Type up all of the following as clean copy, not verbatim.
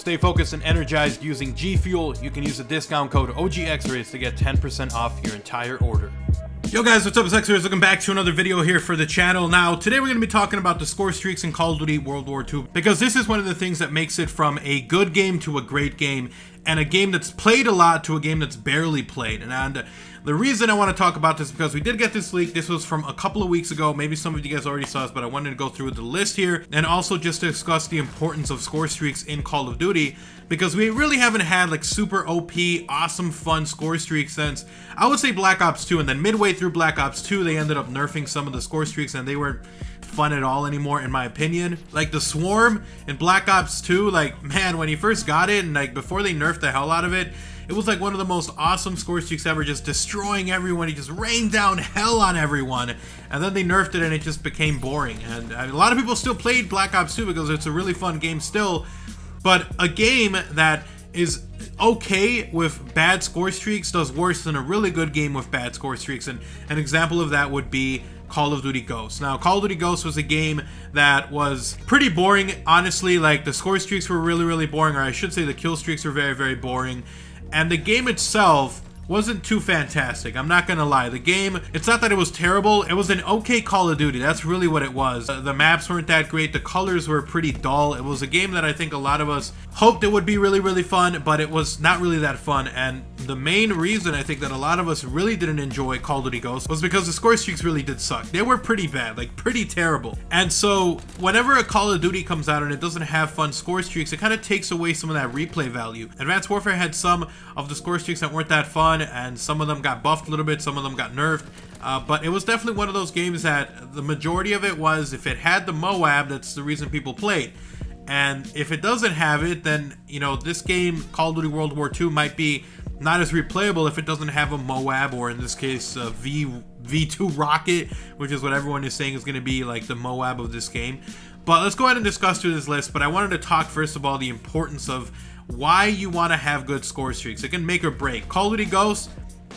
Stay focused and energized using G Fuel. You can use the discount code OGXRAYZ to get 10% off your entire order. Yo guys, what's up? It's XRAYZ. Welcome back to another video here for the channel. Now, today we're going to be talking about the Scorestreaks in Call of Duty World War II, because this is one of the things that makes it from a good game to a great game, and a game that's played a lot to a game that's barely played. And the reason I want to talk about this is because we did get this leak. This was from a couple of weeks ago. Maybe some of you guys already saw this, but I wanted to go through the list here and also just to discuss the importance of Scorestreaks in Call of Duty, because we really haven't had like super OP, awesome, fun Scorestreaks since, I would say, Black Ops 2. And then midway through Black Ops 2, they ended up nerfing some of the Scorestreaks and they weren't fun at all anymore, in my opinion. Like the Swarm in Black Ops 2, like, man, when you first got it and like before they nerfed the hell out of it, it was like one of the most awesome Scorestreaks ever, just destroying everyone. He just rained down hell on everyone, and then they nerfed it and it just became boring. And a lot of people still played Black Ops 2 because it's a really fun game still, but a game that is okay with bad Scorestreaks does worse than a really good game with bad Scorestreaks. And an example of that would be Call of Duty Ghosts. Now, Call of Duty Ghosts was a game that was pretty boring, honestly. Like, the Scorestreaks were really boring, or I should say the kill streaks were very boring. And the game itself wasn't too fantastic, I'm not gonna lie. The game, it's not that it was terrible, it was an okay Call of Duty. That's really what it was. The maps weren't that great, the colors were pretty dull. It was a game that I think a lot of us hoped it would be really fun, but it was not really that fun. And the main reason I think that a lot of us really didn't enjoy Call of Duty Ghosts was because the Scorestreaks really did suck. They were pretty bad, like pretty terrible. And so whenever a Call of Duty comes out and it doesn't have fun Scorestreaks, it kind of takes away some of that replay value. Advanced Warfare had some of the Scorestreaks that weren't that fun, and some of them got buffed a little bit, some of them got nerfed, but it was definitely one of those games that the majority of it was, if it had the Moab, that's the reason people played. And if it doesn't have it, then, you know, this game, Call of Duty World War II, might be not as replayable if it doesn't have a Moab, or in this case, a V2 rocket, which is what everyone is saying is going to be like the Moab of this game. But let's go ahead and discuss through this list. But I wanted to talk first of all the importance of why you want to have good Scorestreaks. It can make or break. Call of Duty Ghosts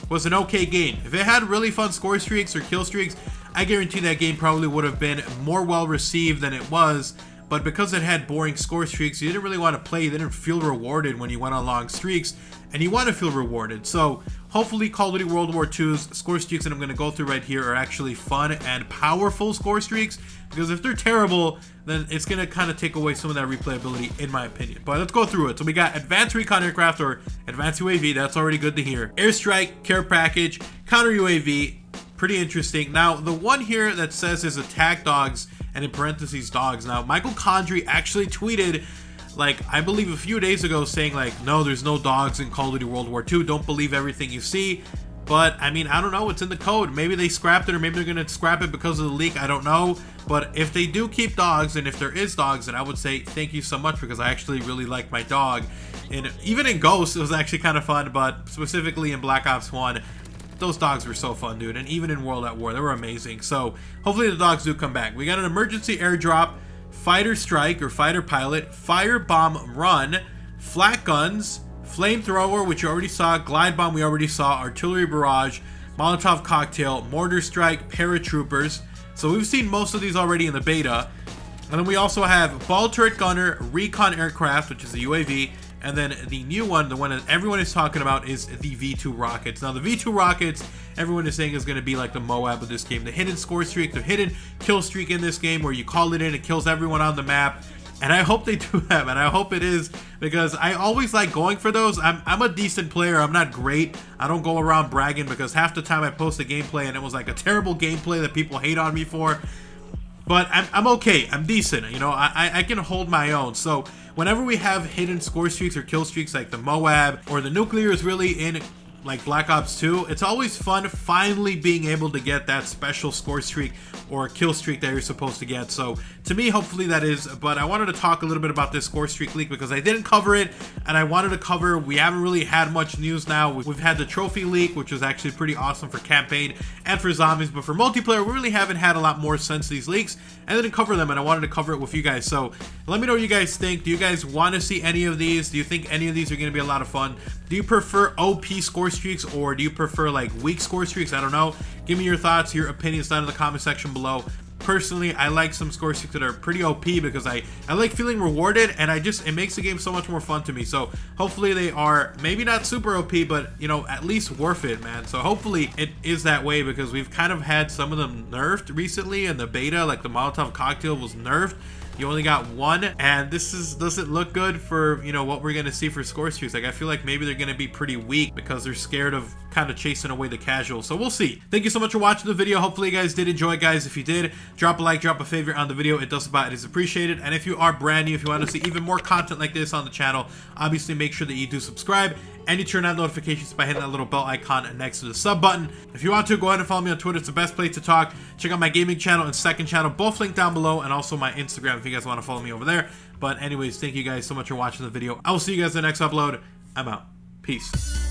was an okay game. If it had really fun Scorestreaks or kill streaks, I guarantee that game probably would have been more well received than it was. But because it had boring Scorestreaks, you didn't really want to play. You didn't feel rewarded when you went on long streaks, and you want to feel rewarded. So hopefully Call of Duty World War II's Scorestreaks that I'm going to go through right here are actually fun and powerful Scorestreaks, because if they're terrible, then it's going to kind of take away some of that replayability, in my opinion. But let's go through it. So we got Advanced Recon Aircraft, or Advanced UAV. That's already good to hear. Airstrike, Care Package, Counter UAV. Pretty interesting. Now, the one here that says is Attack Dogs, and in parentheses dogs. Now, Michael Condrey actually tweeted, like, I believe a few days ago, saying like, no, there's no dogs in Call of Duty World War II. Don't believe everything you see. But I mean, I don't know, it's in the code. Maybe they scrapped it, or maybe they're gonna scrap it because of the leak. I don't know. But if they do keep dogs, and if there is dogs, then I would say thank you so much, because I actually really like my dog. And even in Ghosts, it was actually kind of fun, but specifically in Black Ops 1, those dogs were so fun, dude. And even in World at War, they were amazing. So hopefully the dogs do come back. We got an emergency airdrop, fighter strike or fighter pilot, firebomb run, flak guns, flamethrower, which you already saw, glide bomb we already saw, artillery barrage, Molotov cocktail, mortar strike, paratroopers. So we've seen most of these already in the beta. And then we also have ball turret gunner, recon aircraft, which is the UAV. And then the new one, the one that everyone is talking about, is the V2 rockets. Now the V2 rockets, everyone is saying is going to be like the Moab of this game. The hidden score streak, the hidden kill streak in this game, where you call it in, it kills everyone on the map. And I hope they do that, and I hope it is, because I always like going for those. I'm a decent player. I'm not great. I don't go around bragging, because half the time I post a gameplay and it was like a terrible gameplay that people hate on me for. But I'm okay. I'm decent. You know, I can hold my own. So whenever we have hidden score streaks or kill streaks like the Moab, or the nuclear is really in like Black Ops 2, it's always fun finally being able to get that special score streak or kill streak that you're supposed to get. So to me, hopefully that is. But I wanted to talk a little bit about this score streak leak, because I didn't cover it, and I wanted to cover, we haven't really had much news now. We've had the trophy leak, which was actually pretty awesome for campaign and for zombies, but for multiplayer, we really haven't had a lot more since these leaks. I didn't cover them, and I wanted to cover it with you guys. So let me know what you guys think. Do you guys want to see any of these? Do you think any of these are going to be a lot of fun? Do you prefer OP score streaks, or do you prefer like weak score streaks? I don't know. Give me your thoughts, your opinions down in the comment section below. personally, I like some Scorestreaks that are pretty OP because I like feeling rewarded, and it makes the game so much more fun to me. So hopefully they are maybe not super OP, but you know, at least worth it, man. So hopefully it is that way, because we've kind of had some of them nerfed recently in the beta. Like the Molotov cocktail was nerfed. You only got one, and this doesn't look good for, you know, what we're gonna see for Scorestreaks. Like, I feel like maybe they're gonna be pretty weak because they're scared of kind of chasing away the casual. So we'll see. Thank you so much for watching the video. Hopefully you guys did enjoy, guys. If you did, drop a like, drop a favorite on the video. It does about it is appreciated. And if you are brand new, if you want to see even more content like this on the channel, obviously make sure that you do subscribe and you turn on notifications by hitting that little bell icon next to the sub button. If you want to, go ahead and follow me on Twitter. It's the best place to talk. Check out my gaming channel and second channel, both linked down below, and also my Instagram if you guys want to follow me over there. But anyways, thank you guys so much for watching the video. I will see you guys in the next upload. I'm out. Peace.